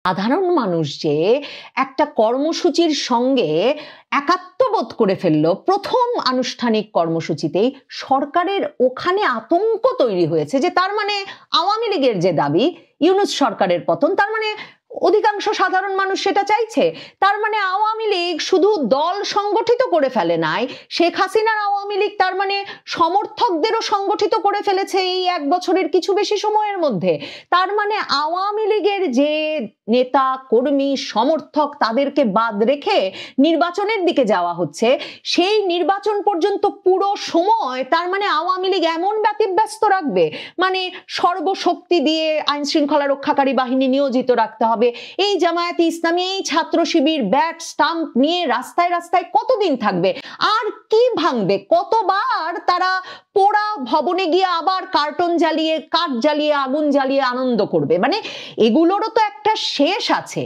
সাধারণ মানুষ যে একটা কর্মসূচির সঙ্গে একাত্মবোধ করে ফেলল প্রথম আনুষ্ঠানিক কর্মসূচিতেই, সরকারের ওখানে আতঙ্ক তৈরি হয়েছে যে তার মানে আওয়ামী লীগের যে দাবি ইউনূস সরকারের পতন, তার মানে অধিকাংশ সাধারণ মানুষ সেটা চাইছে। তার মানে আওয়ামী লীগ শুধু দল সংগঠিত করে ফেলে নাই, শেখ হাসিনার আওয়ামী লীগ তার মানে সমর্থকদেরও সংগঠিত করে ফেলেছে এই 1 বছরের কিছু বেশি সময়ের মধ্যে। তার মানে আওয়ামী লীগের যে নেতা কর্মী সমর্থক তাদেরকে বাদ রেখে নির্বাচনের দিকে যাওয়া হচ্ছে, সেই নির্বাচন পর্যন্ত পুরো সময় তার মানে আওয়ামী লীগ এমন ব্যতিব্যস্ত রাখবে, মানে সর্বশক্তি দিয়ে আইন শৃঙ্খলা রক্ষাকারী বাহিনী নিয়োজিত রাখতে হবে। এই জামায়াতে ইসলামী, এই ছাত্র শিবির ব্যাট স্টাম্প নিয়ে রাস্তায় রাস্তায় কতদিন থাকবে, আর কি ভাঙবে, কতবার তারা পোড়া ভবনে গিয়ে আবার কার্টন জ্বালিয়ে, কাঠ জ্বালিয়ে, আগুন জ্বালিয়ে আনন্দ করবে। মানে এগুলোরও তো একটা শেষ আছে।